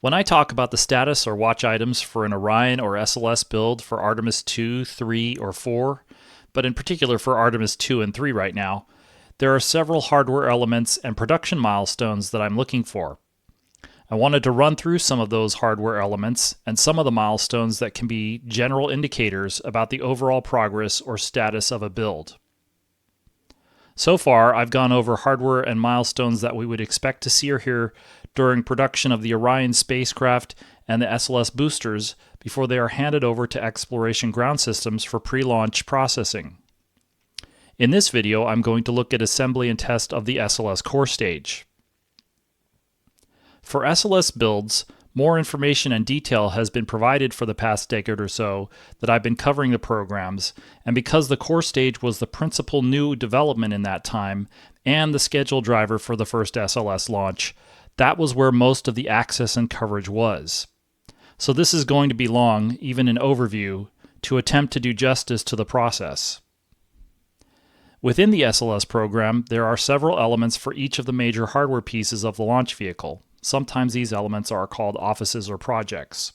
When I talk about the status or watch items for an Orion or SLS build for Artemis 2, 3, or 4, but in particular for Artemis 2 and 3 right now, there are several hardware elements and production milestones that I'm looking for. I wanted to run through some of those hardware elements and some of the milestones that can be general indicators about the overall progress or status of a build. So far, I've gone over hardware and milestones that we would expect to see or hear during production of the Orion spacecraft and the SLS boosters before they are handed over to Exploration Ground Systems for pre-launch processing. In this video, I'm going to look at assembly and test of the SLS Core Stage. For SLS builds, more information and detail has been provided for the past decade or so that I've been covering the programs, and because the core stage was the principal new development in that time and the schedule driver for the first SLS launch, that was where most of the access and coverage was. So this is going to be long, even in overview, to attempt to do justice to the process. Within the SLS program, there are several elements for each of the major hardware pieces of the launch vehicle. Sometimes these elements are called offices or projects.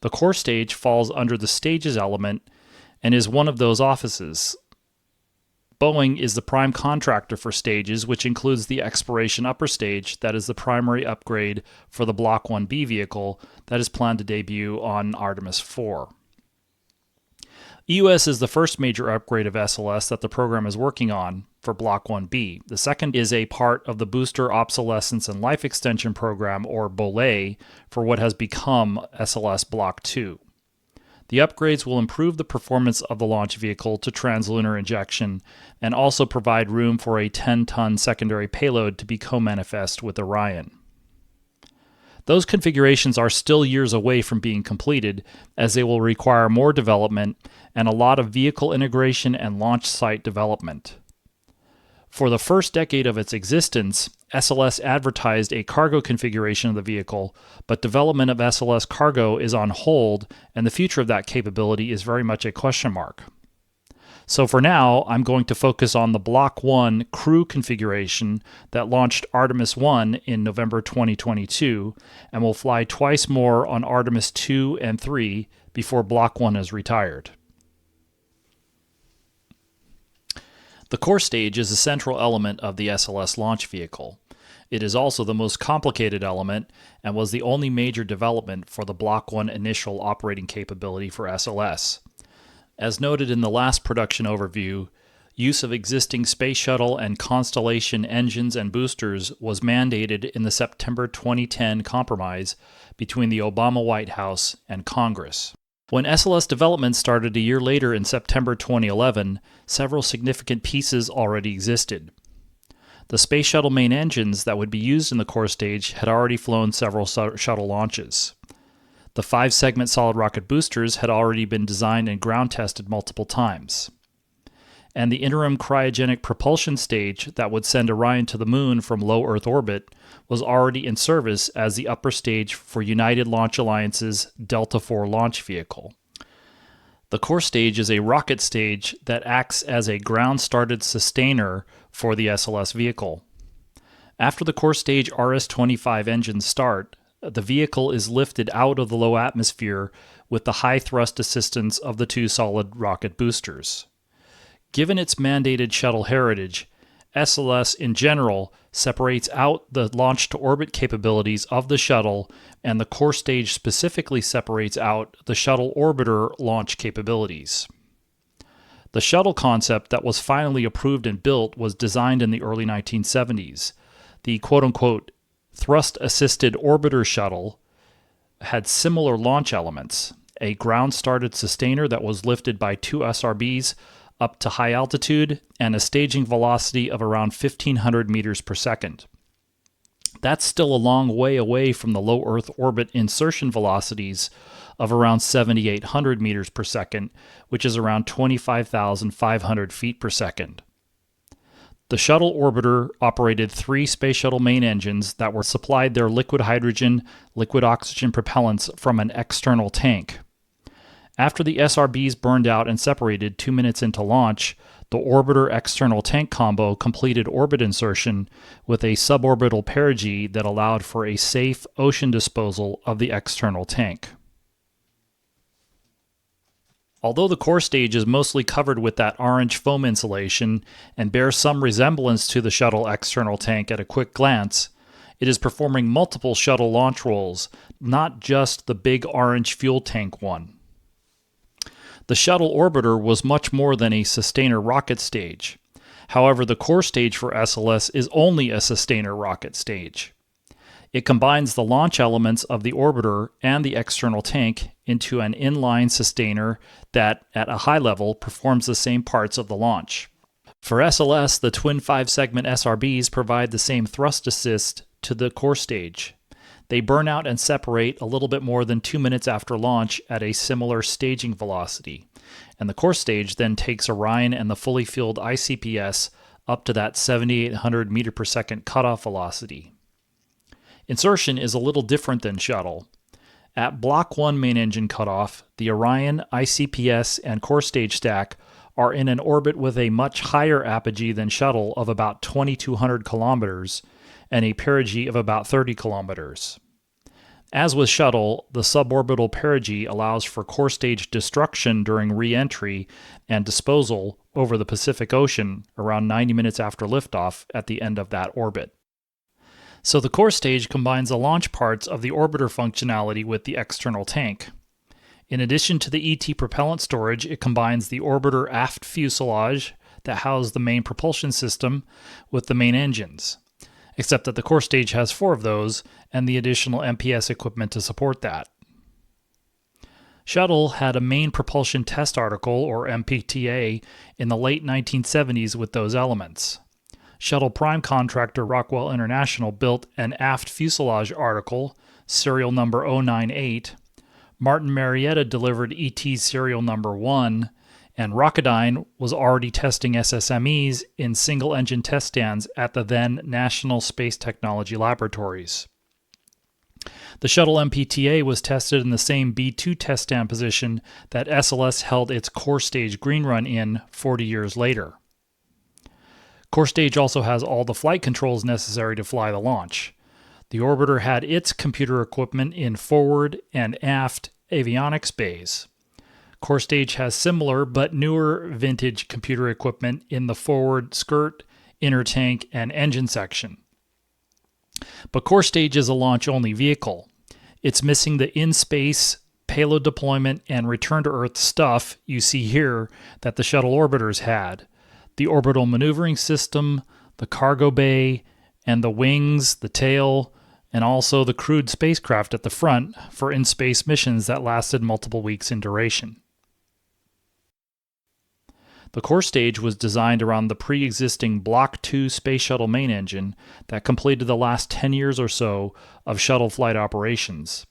The core stage falls under the stages element and is one of those offices. Boeing is the prime contractor for stages, which includes the exploration upper stage that is the primary upgrade for the Block 1B vehicle that is planned to debut on Artemis IV. EUS is the first major upgrade of SLS that the program is working on for Block 1B. The second is a part of the Booster Obsolescence and Life Extension Program, or BOLE, for what has become SLS Block 2. The upgrades will improve the performance of the launch vehicle to translunar injection and also provide room for a 10-ton secondary payload to be co-manifest with Orion. Those configurations are still years away from being completed, as they will require more development and a lot of vehicle integration and launch site development. For the first decade of its existence, SLS advertised a cargo configuration of the vehicle, but development of SLS cargo is on hold, and the future of that capability is very much a question mark. So for now, I'm going to focus on the Block 1 crew configuration that launched Artemis I in November 2022 and will fly twice more on Artemis II and III before Block 1 is retired. The core stage is a central element of the SLS launch vehicle. It is also the most complicated element and was the only major development for the Block 1 initial operating capability for SLS. As noted in the last production overview, use of existing Space Shuttle and Constellation engines and boosters was mandated in the September 2010 compromise between the Obama White House and Congress. When SLS development started a year later in September 2011, several significant pieces already existed. The Space Shuttle main engines that would be used in the core stage had already flown several shuttle launches. The 5-segment solid rocket boosters had already been designed and ground tested multiple times. And the interim cryogenic propulsion stage that would send Orion to the Moon from low Earth orbit was already in service as the upper stage for United Launch Alliance's Delta IV launch vehicle. The core stage is a rocket stage that acts as a ground-started sustainer for the SLS vehicle. After the core stage RS-25 engines start, the vehicle is lifted out of the low atmosphere with the high thrust assistance of the 2 solid rocket boosters. Given its mandated shuttle heritage, SLS in general separates out the launch-to-orbit capabilities of the shuttle, and the core stage specifically separates out the shuttle orbiter launch capabilities. The shuttle concept that was finally approved and built was designed in the early 1970s. The quote-unquote thrust-assisted orbiter shuttle had similar launch elements: a ground-started sustainer that was lifted by 2 SRBs up to high altitude and a staging velocity of around 1,500 meters per second. That's still a long way away from the low Earth orbit insertion velocities of around 7,800 meters per second, which is around 25,500 feet per second. The shuttle orbiter operated 3 Space Shuttle main engines that were supplied their liquid hydrogen, liquid oxygen propellants from an external tank. After the SRBs burned out and separated 2 minutes into launch, The orbiter external tank combo completed orbit insertion with a suborbital perigee that allowed for a safe ocean disposal of the external tank. Although the core stage is mostly covered with that orange foam insulation and bears some resemblance to the shuttle external tank at a quick glance, it is performing multiple shuttle launch roles, not just the big orange fuel tank one. The shuttle orbiter was much more than a sustainer rocket stage. However, the core stage for SLS is only a sustainer rocket stage. It combines the launch elements of the orbiter and the external tank into an inline sustainer that, at a high level, performs the same parts of the launch. For SLS, the twin 5-segment SRBs provide the same thrust assist to the core stage. They burn out and separate a little bit more than 2 minutes after launch at a similar staging velocity, and the core stage then takes Orion and the fully filled ICPS up to that 7,800 meter per second cutoff velocity. Insertion is a little different than Shuttle. At Block 1 main engine cutoff, the Orion, ICPS, and core stage stack are in an orbit with a much higher apogee than Shuttle of about 2,200 kilometers and a perigee of about 30 kilometers. As with Shuttle, the suborbital perigee allows for core stage destruction during re-entry and disposal over the Pacific Ocean around 90 minutes after liftoff at the end of that orbit. So the core stage combines the launch parts of the orbiter functionality with the external tank. In addition to the ET propellant storage, it combines the orbiter aft fuselage that housed the main propulsion system with the main engines, except that the core stage has 4 of those and the additional MPS equipment to support that. Shuttle had a main propulsion test article, or MPTA, in the late 1970s with those elements. Shuttle prime contractor Rockwell International built an aft fuselage article, serial number 098. Martin Marietta delivered ET serial number 1, and Rocketdyne was already testing SSMEs in single-engine test stands at the then National Space Technology Laboratories. The Shuttle MPTA was tested in the same B-2 test stand position that SLS held its core stage green run in 40 years later. Core stage also has all the flight controls necessary to fly the launch. The orbiter had its computer equipment in forward and aft avionics bays. Core stage has similar but newer vintage computer equipment in the forward skirt, inner tank, and engine section. But core stage is a launch-only vehicle. It's missing the in-space, payload deployment, and return-to-Earth stuff you see here that the shuttle orbiters had. The orbital maneuvering system, the cargo bay, and the wings, the tail, and also the crewed spacecraft at the front for in-space missions that lasted multiple weeks in duration. The core stage was designed around the pre-existing Block 2 Space Shuttle main engine that completed the last 10 years or so of shuttle flight operations.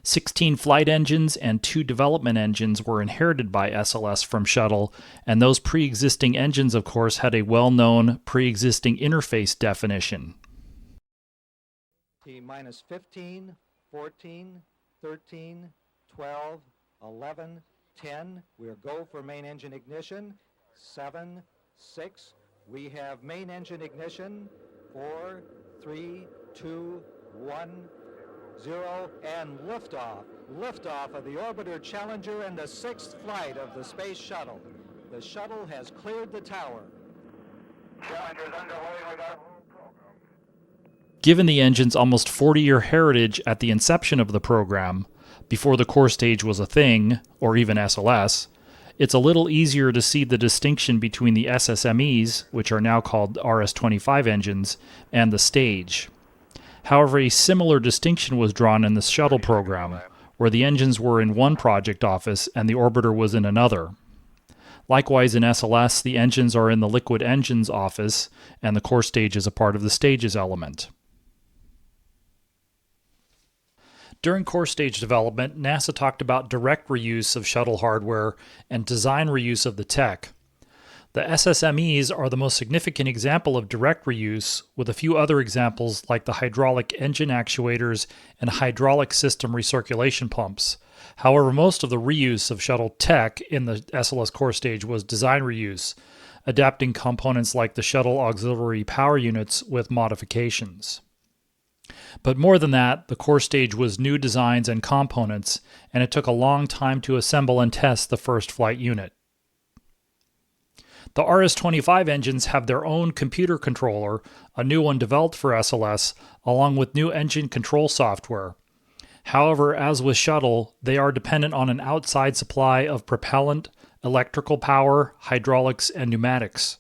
16 flight engines and 2 development engines were inherited by SLS from Shuttle, and those pre-existing engines, of course, had a well-known pre-existing interface definition. T-minus 15, 14, 13, 12, 11, 10. We'll go for main engine ignition. 7, 6. We have main engine ignition. 4, 3, 2, 1, 0, and liftoff. Liftoff of the Orbiter Challenger and the 6th flight of the Space Shuttle. The shuttle has cleared the tower. Challenger's underway with our Given the engine's almost 40-year heritage at the inception of the program, before the core stage was a thing, or even SLS, it's a little easier to see the distinction between the SSMEs, which are now called RS-25 engines, and the stage. However, a similar distinction was drawn in the shuttle program, where the engines were in one project office and the orbiter was in another. Likewise, in SLS, the engines are in the liquid engines office, and the core stage is a part of the stages element. During core stage development, NASA talked about direct reuse of shuttle hardware and design reuse of the tech. The SSMEs are the most significant example of direct reuse, with a few other examples like the hydraulic engine actuators and hydraulic system recirculation pumps. However, most of the reuse of shuttle tech in the SLS Core Stage was design reuse, adapting components like the shuttle auxiliary power units with modifications. But more than that, the Core Stage was new designs and components, and it took a long time to assemble and test the first flight unit. The RS-25 engines have their own computer controller, a new one developed for SLS, along with new engine control software. However, as with Shuttle, they are dependent on an outside supply of propellant, electrical power, hydraulics, and pneumatics.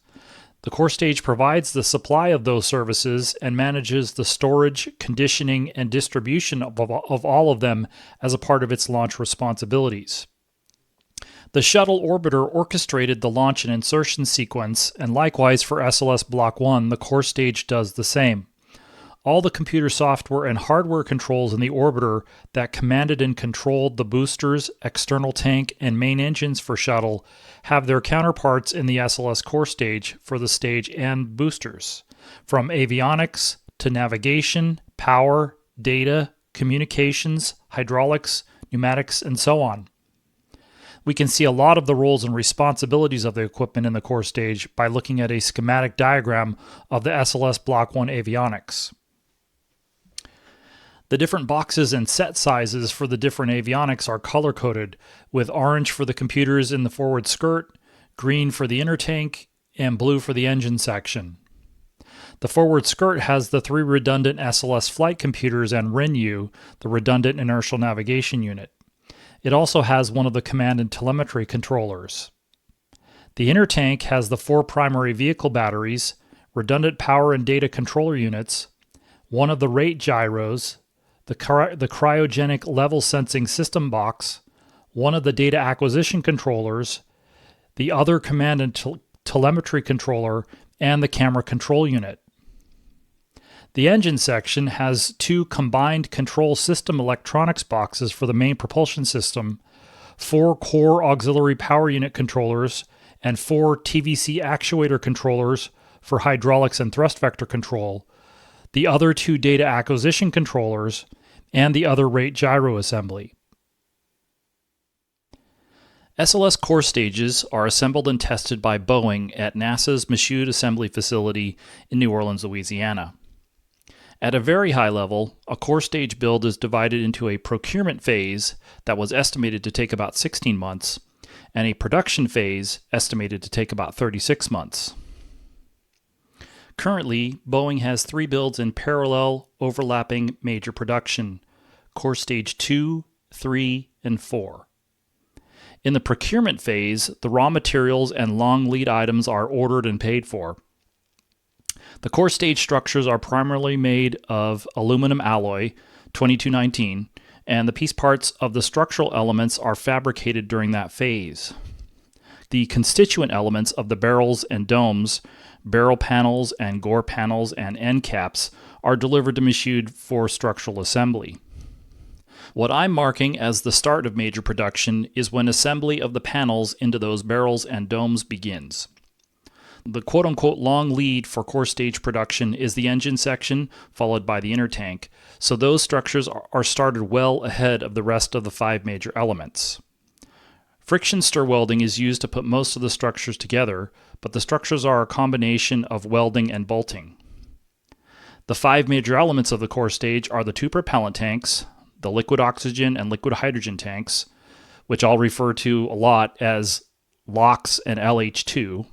The Core Stage provides the supply of those services and manages the storage, conditioning, and distribution of all of them as a part of its launch responsibilities. The Shuttle orbiter orchestrated the launch and insertion sequence, and likewise for SLS Block 1, the Core Stage does the same. All the computer software and hardware controls in the orbiter that commanded and controlled the boosters, external tank, and main engines for Shuttle have their counterparts in the SLS Core Stage for the stage and boosters, from avionics to navigation, power, data, communications, hydraulics, pneumatics, and so on. We can see a lot of the roles and responsibilities of the equipment in the Core Stage by looking at a schematic diagram of the SLS Block 1 avionics. The different boxes and set sizes for the different avionics are color-coded, with orange for the computers in the forward skirt, green for the inner tank, and blue for the engine section. The forward skirt has the 3 redundant SLS flight computers and RENU, the redundant inertial navigation unit. It also has one of the command and telemetry controllers. The inner tank has the 4 primary vehicle batteries, redundant power and data controller units, one of the rate gyros, the cryogenic level sensing system box, one of the data acquisition controllers, the other command and telemetry controller, and the camera control unit. The engine section has 2 combined control system electronics boxes for the main propulsion system, 4 core auxiliary power unit controllers, and 4 TVC actuator controllers for hydraulics and thrust vector control, the other 2 data acquisition controllers, and the other rate gyro assembly. SLS Core Stages are assembled and tested by Boeing at NASA's Michoud Assembly Facility in New Orleans, Louisiana. At a very high level, a Core Stage build is divided into a procurement phase that was estimated to take about 16 months, and a production phase estimated to take about 36 months. Currently, Boeing has 3 builds in parallel, overlapping major production: Core Stage 2, 3, and 4. In the procurement phase, the raw materials and long lead items are ordered and paid for. The Core Stage structures are primarily made of aluminum alloy, 2219, and the piece parts of the structural elements are fabricated during that phase. The constituent elements of the barrels and domes, barrel panels and gore panels and end caps, are delivered to Michoud for structural assembly. What I'm marking as the start of major production is when assembly of the panels into those barrels and domes begins. The quote-unquote long lead for Core Stage production is the engine section, followed by the inner tank, so those structures are started well ahead of the rest of the 5 major elements. Friction stir welding is used to put most of the structures together, but the structures are a combination of welding and bolting. The 5 major elements of the Core Stage are the 2 propellant tanks, the liquid oxygen and liquid hydrogen tanks, which I'll refer to a lot as LOX and LH2,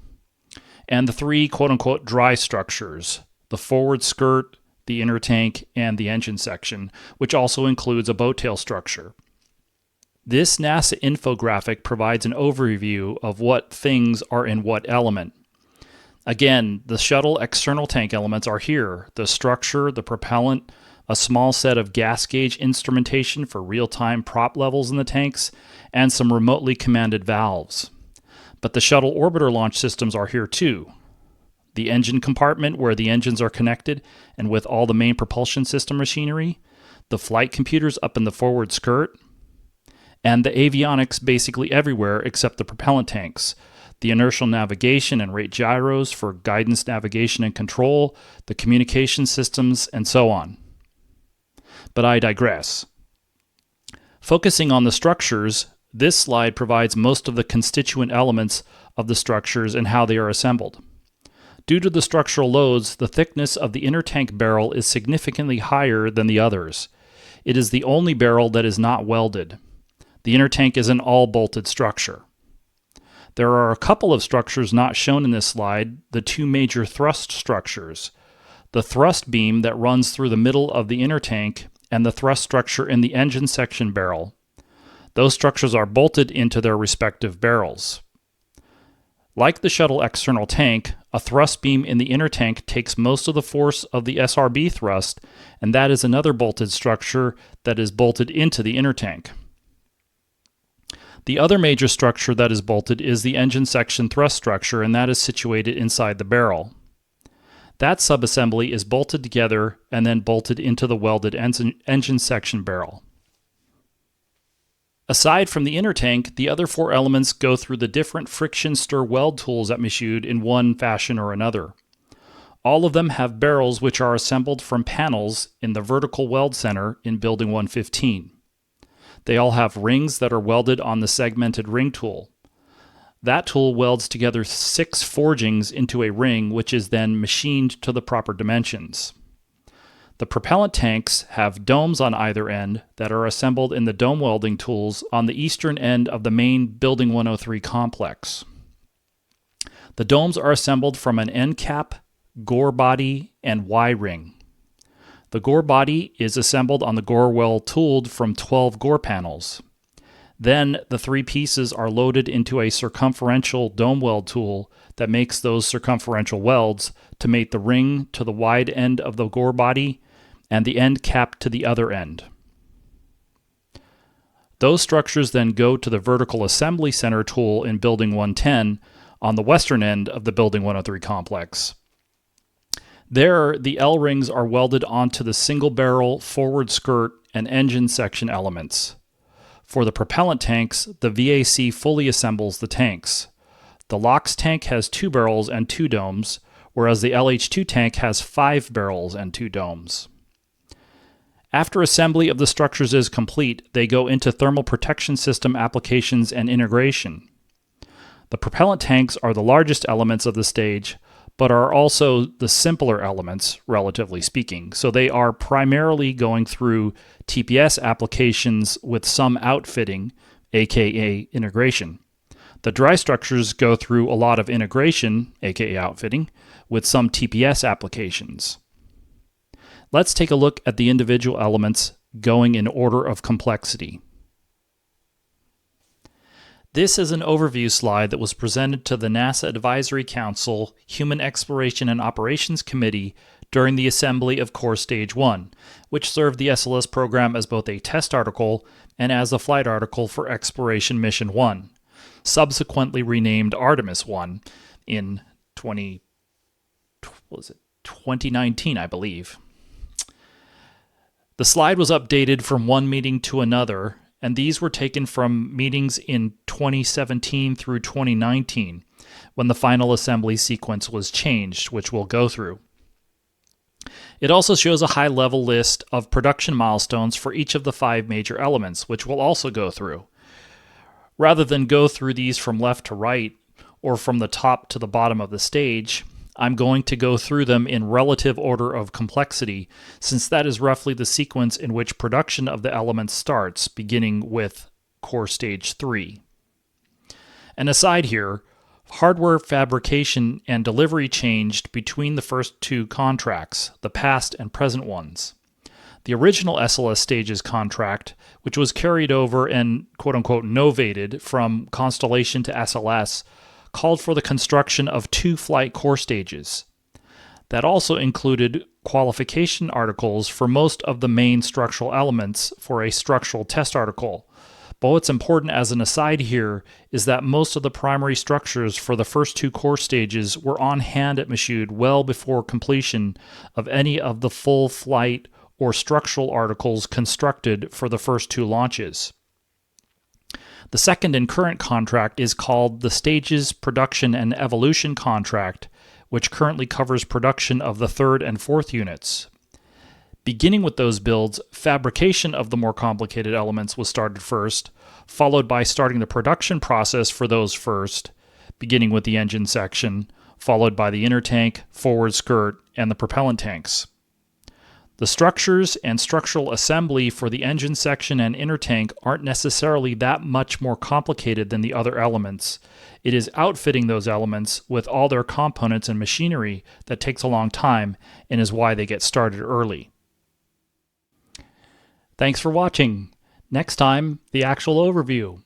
and the 3 quote-unquote dry structures, the forward skirt, the inner tank, and the engine section, which also includes a boat tail structure. This NASA infographic provides an overview of what things are in what element. Again, the shuttle external tank elements are here: the structure, the propellant, a small set of gas gauge instrumentation for real-time prop levels in the tanks, and some remotely commanded valves. But the shuttle orbiter launch systems are here too. The engine compartment where the engines are connected and with all the main propulsion system machinery, the flight computers up in the forward skirt, and the avionics basically everywhere except the propellant tanks, the inertial navigation and rate gyros for guidance, navigation, and control, the communication systems, and so on. But I digress. Focusing on the structures, this slide provides most of the constituent elements of the structures and how they are assembled. Due to the structural loads, the thickness of the inner tank barrel is significantly higher than the others. It is the only barrel that is not welded. The inner tank is an all-bolted structure. There are a couple of structures not shown in this slide, the two major thrust structures. The thrust beam that runs through the middle of the inner tank and the thrust structure in the engine section barrel. Those structures are bolted into their respective barrels. Like the shuttle external tank, a thrust beam in the inner tank takes most of the force of the SRB thrust, and that is another bolted structure that is bolted into the inner tank. The other major structure that is bolted is the engine section thrust structure, and that is situated inside the barrel. That subassembly is bolted together and then bolted into the welded engine section barrel. Aside from the inner tank, the other four elements go through the different friction stir weld tools at Michoud in one fashion or another. All of them have barrels which are assembled from panels in the vertical weld center in Building 115. They all have rings that are welded on the segmented ring tool. That tool welds together 6 forgings into a ring, which is then machined to the proper dimensions. The propellant tanks have domes on either end that are assembled in the dome welding tools on the eastern end of the main Building 103 complex. The domes are assembled from an end cap, gore body, and Y-ring. The gore body is assembled on the gore well tooled from 12 gore panels. Then the 3 pieces are loaded into a circumferential dome weld tool that makes those circumferential welds to mate the ring to the wide end of the gore body and the end cap to the other end. Those structures then go to the vertical assembly center tool in Building 110 on the western end of the Building 103 complex. There, the L-rings are welded onto the single barrel, forward skirt, and engine section elements. For the propellant tanks, the VAC fully assembles the tanks. The LOX tank has 2 barrels and 2 domes, whereas the LH2 tank has 5 barrels and 2 domes. After assembly of the structures is complete, they go into thermal protection system applications and integration. The propellant tanks are the largest elements of the stage, but are also the simpler elements, relatively speaking. So they are primarily going through TPS applications with some outfitting, aka integration. The dry structures go through a lot of integration, aka outfitting, with some TPS applications. Let's take a look at the individual elements going in order of complexity. This is an overview slide that was presented to the NASA Advisory Council Human Exploration and Operations Committee during the assembly of Core Stage 1, which served the SLS program as both a test article and as a flight article for Exploration Mission 1, subsequently renamed Artemis I in 2019, I believe. The slide was updated from one meeting to another, and these were taken from meetings in 2017 through 2019, when the final assembly sequence was changed, which we'll go through. It also shows a high-level list of production milestones for each of the 5 major elements, which we'll also go through. Rather than go through these from left to right, or from the top to the bottom of the stage, I'm going to go through them in relative order of complexity, since that is roughly the sequence in which production of the elements starts, beginning with Core Stage 3. An aside here, hardware fabrication and delivery changed between the first 2 contracts, the past and present ones. The original SLS Stages contract, which was carried over and quote-unquote novated from Constellation to SLS, called for the construction of 2 flight core stages. That also included qualification articles for most of the main structural elements for a structural test article. But what's important as an aside here is that most of the primary structures for the first 2 core stages were on hand at Michoud well before completion of any of the full flight or structural articles constructed for the first 2 launches. The second and current contract is called the Stages Production and Evolution Contract, which currently covers production of the third and fourth units. Beginning with those builds, fabrication of the more complicated elements was started first, followed by starting the production process for those first, beginning with the engine section, followed by the inner tank, forward skirt, and the propellant tanks. The structures and structural assembly for the engine section and inner tank aren't necessarily that much more complicated than the other elements. It is outfitting those elements with all their components and machinery that takes a long time and is why they get started early. Thanks for watching. Next time, the actual overview.